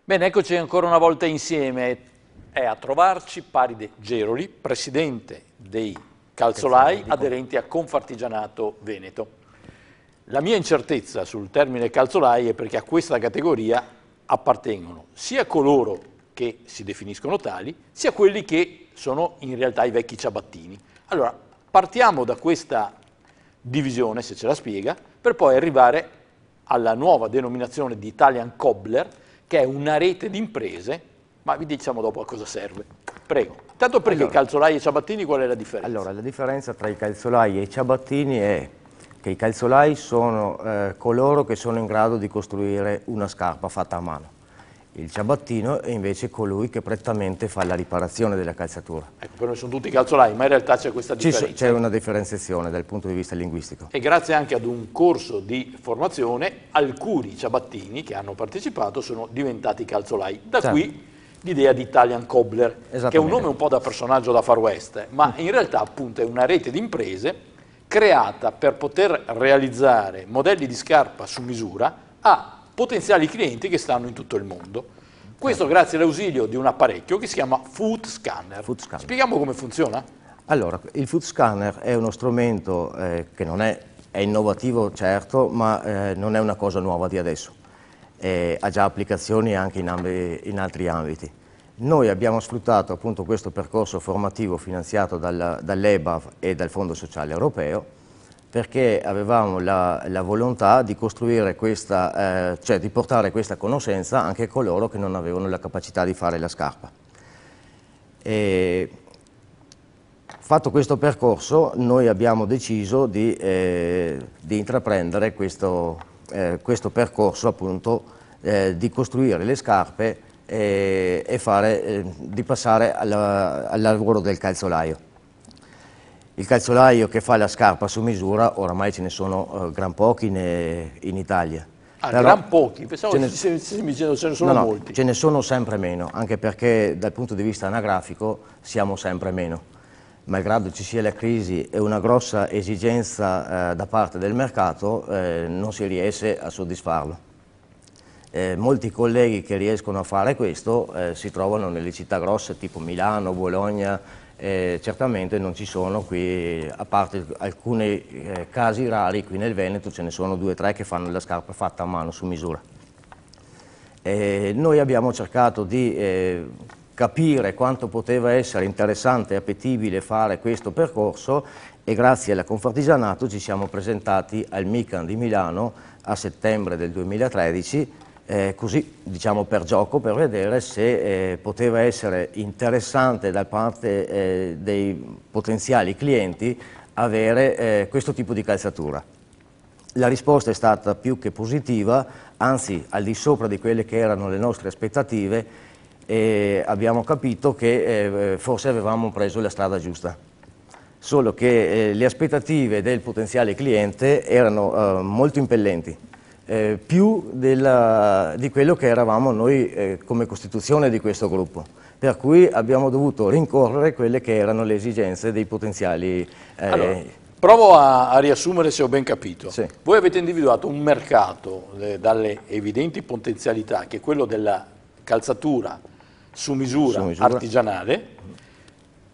Bene, eccoci ancora una volta insieme. È a trovarci Paride Geroli, presidente dei calzolai aderenti a Confartigianato Veneto. La mia incertezza sul termine calzolai è perché a questa categoria appartengono sia coloro che si definiscono tali, sia quelli che sono in realtà i vecchi ciabattini. Allora, partiamo da questa divisione, se ce la spiega, per poi arrivare alla nuova denominazione di Italian Cobbler, che è una rete di imprese, ma vi diciamo dopo a cosa serve. Prego. Tanto perché allora, calzolai e ciabattini, qual è la differenza? Allora, la differenza tra i calzolai e i ciabattini è che i calzolai sono coloro che sono in grado di costruire una scarpa fatta a mano. Il ciabattino è invece colui che prettamente fa la riparazione della calzatura. Ecco, per noi sono tutti calzolai, ma in realtà c'è questa differenza. C'è una differenziazione dal punto di vista linguistico. E grazie anche ad un corso di formazione, alcuni ciabattini che hanno partecipato sono diventati calzolai. Da qui l'idea di Italian Cobbler, che è un nome un po' da personaggio da Far West, ma in realtà appunto è una rete di imprese creata per poter realizzare modelli di scarpa su misura a potenziali clienti che stanno in tutto il mondo. Questo grazie all'ausilio di un apparecchio che si chiama Foot Scanner. Spieghiamo come funziona? Allora, il Foot Scanner è uno strumento che non è innovativo certo, ma non è una cosa nuova di adesso. Ha già applicazioni anche in altri ambiti. Noi abbiamo sfruttato appunto questo percorso formativo finanziato dall'EBAV e dal Fondo Sociale Europeo perché avevamo la volontà di costruire questa, cioè di portare questa conoscenza anche a coloro che non avevano la capacità di fare la scarpa. Fatto questo percorso, noi abbiamo deciso di intraprendere questo percorso appunto di costruire le scarpe di passare al lavoro del calzolaio. Il calzolaio che fa la scarpa su misura, oramai ce ne sono gran pochi in Italia. Però gran pochi? Pensavo ce ne sono molti. Ce ne sono sempre meno, anche perché dal punto di vista anagrafico siamo sempre meno. Malgrado ci sia la crisi e una grossa esigenza da parte del mercato, non si riesce a soddisfarlo. Molti colleghi che riescono a fare questo si trovano nelle città grosse tipo Milano, Bologna. Certamente non ci sono qui, a parte alcuni casi rari, qui nel Veneto ce ne sono 2 o 3 che fanno la scarpa fatta a mano su misura. Noi abbiamo cercato di capire quanto poteva essere interessante e appetibile fare questo percorso e grazie alla Confartigianato ci siamo presentati al MICAN di Milano a settembre del 2013, così diciamo per gioco, per vedere se poteva essere interessante da parte dei potenziali clienti avere questo tipo di calzatura. La risposta è stata più che positiva, anzi al di sopra di quelle che erano le nostre aspettative e abbiamo capito che forse avevamo preso la strada giusta. Solo che le aspettative del potenziale cliente erano molto impellenti. Più di quello che eravamo noi come costituzione di questo gruppo, per cui abbiamo dovuto rincorrere quelle che erano le esigenze dei potenziali. Allora, provo a riassumere se ho ben capito. Sì. Voi avete individuato un mercato dalle evidenti potenzialità, che è quello della calzatura su misura artigianale.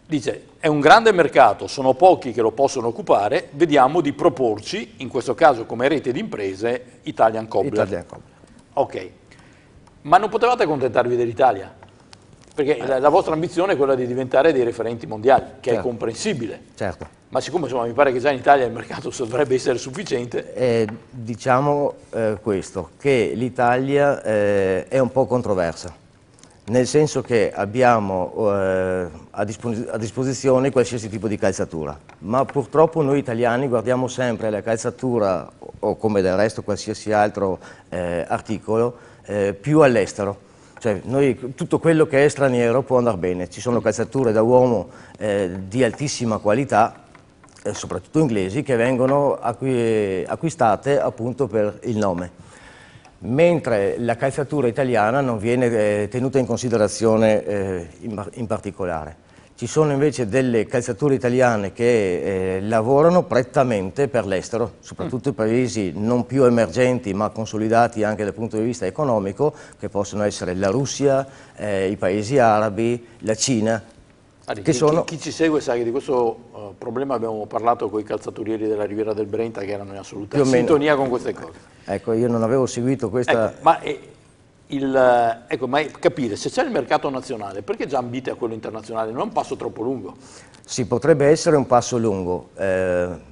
Dice, è un grande mercato, sono pochi che lo possono occupare, vediamo di proporci, in questo caso come rete di imprese, Italian Cobbler. Ok, ma non potevate accontentarvi dell'Italia? Perché la vostra ambizione è quella di diventare dei referenti mondiali, che è comprensibile. Certo. Ma siccome insomma, mi pare che già in Italia il mercato dovrebbe essere sufficiente. Diciamo questo, che l'Italia è un po' controversa. Nel senso che abbiamo a disposizione qualsiasi tipo di calzatura, ma purtroppo noi italiani guardiamo sempre la calzatura, o come del resto qualsiasi altro articolo, più all'estero. Cioè tutto quello che è straniero può andare bene, ci sono calzature da uomo di altissima qualità, soprattutto inglesi, che vengono acquistate appunto per il nome. Mentre la calzatura italiana non viene tenuta in considerazione in particolare. Ci sono invece delle calzature italiane che lavorano prettamente per l'estero, soprattutto i paesi non più emergenti ma consolidati anche dal punto di vista economico, che possono essere la Russia, i paesi arabi, la Cina. Chi ci segue sa che di questo problema abbiamo parlato con i calzaturieri della Riviera del Brenta, che erano in assoluta sintonia con queste cose. Ecco, io non avevo seguito questa... Ma capire se c'è il mercato nazionale, perché già ambite a quello internazionale? Non è un passo troppo lungo? Sì, potrebbe essere un passo lungo,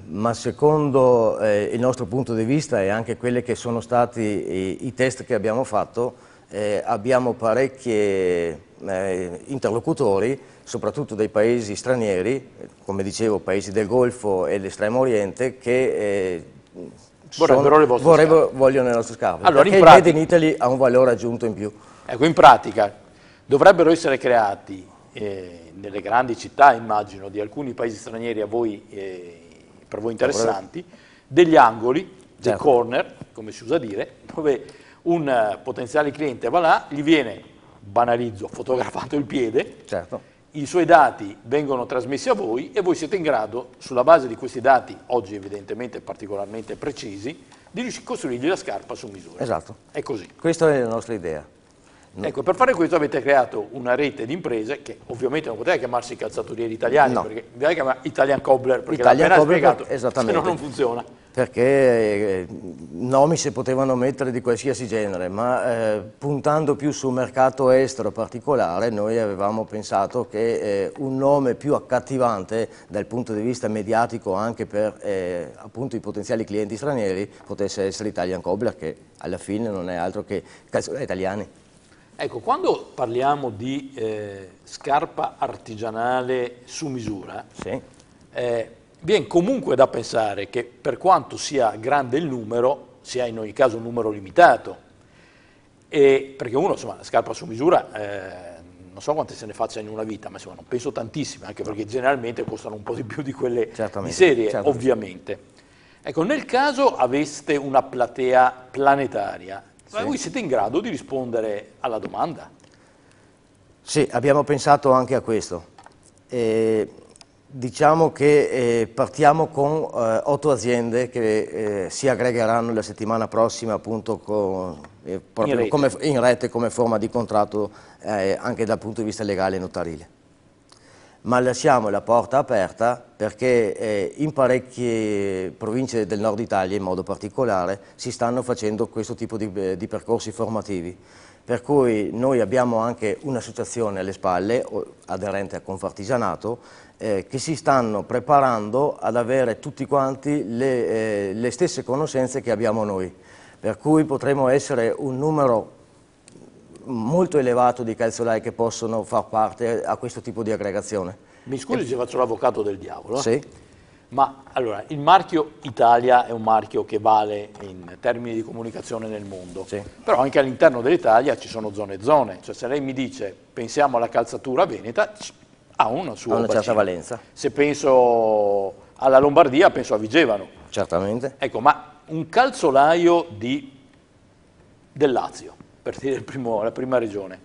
ma secondo il nostro punto di vista e anche quelli che sono stati i test che abbiamo fatto, abbiamo parecchi interlocutori, soprattutto dei paesi stranieri, come dicevo, paesi del Golfo e dell'Estremo Oriente, che vogliono le nostre scarpe, allora, perché il Made in Italy ha un valore aggiunto in più. Ecco, in pratica dovrebbero essere creati nelle grandi città, immagino, di alcuni paesi stranieri per voi interessanti, degli angoli, dei corner, come si usa dire, dove un potenziale cliente va là, gli viene, banalizzo, fotografato il piede, i suoi dati vengono trasmessi a voi e voi siete in grado, sulla base di questi dati, oggi evidentemente particolarmente precisi, di costruirgli la scarpa su misura. Esatto. È così. Questa è la nostra idea. Ecco, per fare questo avete creato una rete di imprese che ovviamente non poteva chiamarsi calzaturieri italiani, perché bisogna chiamare Italian Cobbler, perché l'ha appena spiegato, se no non funziona. Perché nomi si potevano mettere di qualsiasi genere, ma puntando più sul mercato estero particolare, noi avevamo pensato che un nome più accattivante dal punto di vista mediatico anche per appunto i potenziali clienti stranieri potesse essere Italian Cobbler, che alla fine non è altro che calzaturieri italiani. Ecco, quando parliamo di scarpa artigianale su misura, viene comunque da pensare che per quanto sia grande il numero, sia in ogni caso un numero limitato, perché uno, insomma, la scarpa su misura, non so quante se ne faccia in una vita, ma insomma non penso tantissime, anche perché generalmente costano un po' di più di quelle di serie, ovviamente. Ecco, nel caso aveste una platea planetaria, voi siete in grado di rispondere alla domanda? Sì, abbiamo pensato anche a questo. Diciamo che partiamo con 8 aziende che si aggregheranno la settimana prossima appunto in rete come forma di contratto anche dal punto di vista legale e notarile. Ma lasciamo la porta aperta perché in parecchie province del nord Italia in modo particolare si stanno facendo questo tipo di percorsi formativi, per cui noi abbiamo anche un'associazione alle spalle aderente a Confartigianato che si stanno preparando ad avere tutti quanti le stesse conoscenze che abbiamo noi, per cui potremo essere un numero molto elevato di calzolai che possono far parte a questo tipo di aggregazione. Mi scusi se faccio l'avvocato del diavolo, sì. Ma allora, il marchio Italia è un marchio che vale in termini di comunicazione nel mondo, però anche all'interno dell'Italia ci sono zone e zone, cioè se lei mi dice pensiamo alla calzatura veneta, ha una certa valenza. Se penso alla Lombardia penso a Vigevano. Certamente. Ecco, ma un calzolaio del Lazio, per dire la prima regione,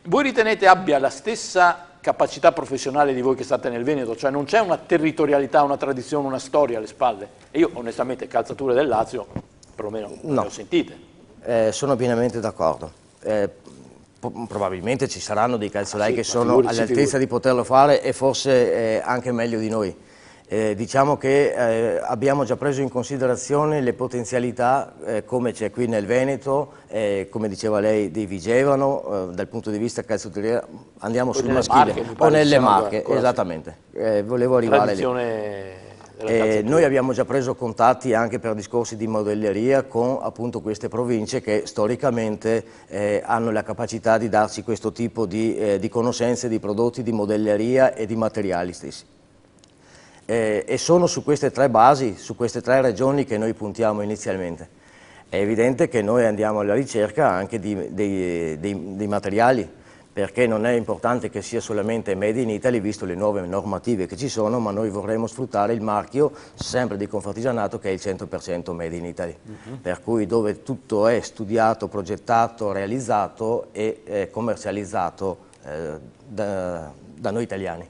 voi ritenete abbia la stessa capacità professionale di voi che state nel Veneto? Cioè non c'è una territorialità, una tradizione, una storia alle spalle? E io onestamente calzature del Lazio, perlomeno non le ho sentite. Sono pienamente d'accordo. Probabilmente ci saranno dei calzolai che sono all'altezza di poterlo fare e forse anche meglio di noi. Diciamo che abbiamo già preso in considerazione le potenzialità come c'è qui nel Veneto, come diceva lei di Vigevano, dal punto di vista calzaturiero andiamo sul maschile o nelle Marche, esattamente, volevo arrivare lì. Noi abbiamo già preso contatti anche per discorsi di modelleria con appunto queste province che storicamente hanno la capacità di darci questo tipo di conoscenze, di prodotti, di modelleria e di materiali stessi. E sono su queste 3 basi, su queste 3 regioni che noi puntiamo inizialmente. È evidente che noi andiamo alla ricerca anche dei materiali, perché non è importante che sia solamente Made in Italy, visto le nuove normative che ci sono, ma noi vorremmo sfruttare il marchio sempre di Confartigianato che è il 100% Made in Italy, per cui dove tutto è studiato, progettato, realizzato e commercializzato da noi italiani.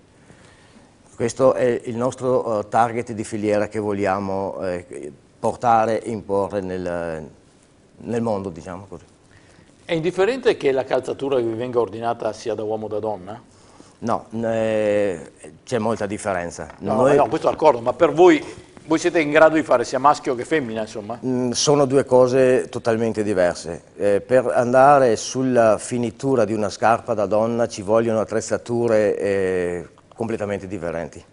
Questo è il nostro target di filiera che vogliamo portare e imporre nel mondo, diciamo così. È indifferente che la calzatura vi venga ordinata sia da uomo o da donna? No, c'è molta differenza. No, questo d'accordo, ma per voi siete in grado di fare sia maschio che femmina, insomma? Sono due cose totalmente diverse. Per andare sulla finitura di una scarpa da donna ci vogliono attrezzature completamente differenti.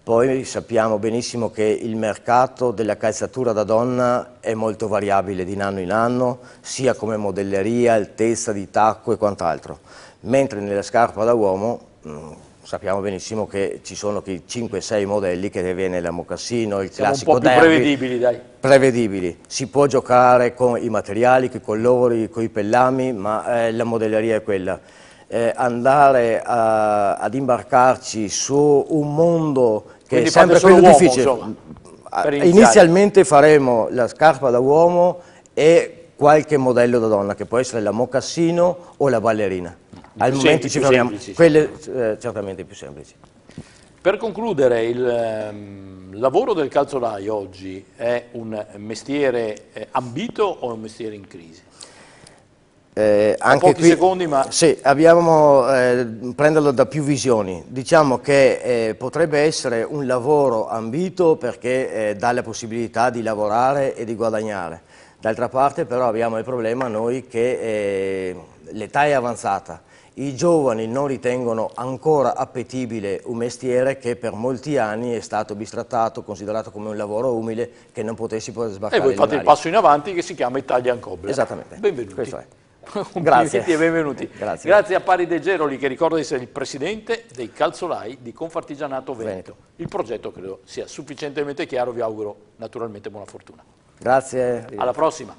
Poi sappiamo benissimo che il mercato della calzatura da donna è molto variabile di anno in anno, sia come modelleria, altezza di tacco e quant'altro. Mentre nella scarpa da uomo sappiamo benissimo che ci sono 5-6 modelli, che viene la mocassino, il classico derby. Un po' più prevedibili, dai. Prevedibili. Si può giocare con i materiali, con i colori, con i pellami, ma la modelleria è quella. Andare ad imbarcarci su un mondo che quindi è sempre quello più uomo, difficile. insomma, Inizialmente faremo la scarpa da uomo e qualche modello da donna, che può essere la mocassino o la ballerina. Al momento ci fermiamo, quelle certamente più semplici. Per concludere, il lavoro del calzolaio oggi è un mestiere ambito o un mestiere in crisi? Anche pochi qui, secondi, ma... Sì, prenderlo da più visioni. Diciamo che potrebbe essere un lavoro ambito perché dà la possibilità di lavorare e di guadagnare. D'altra parte però abbiamo il problema noi che l'età è avanzata. I giovani non ritengono ancora appetibile un mestiere che per molti anni è stato bistrattato, considerato come un lavoro umile che non potessi poi sbarcare. E voi fate il passo in avanti che si chiama Italian Cobbler. Esattamente. Benvenuti. Questo è. Complimenti e benvenuti. Grazie. Grazie a Paride Geroli, che ricordo di essere il presidente dei calzolai di Confartigianato Veneto. Il progetto credo sia sufficientemente chiaro, vi auguro naturalmente buona fortuna. Grazie. Alla prossima.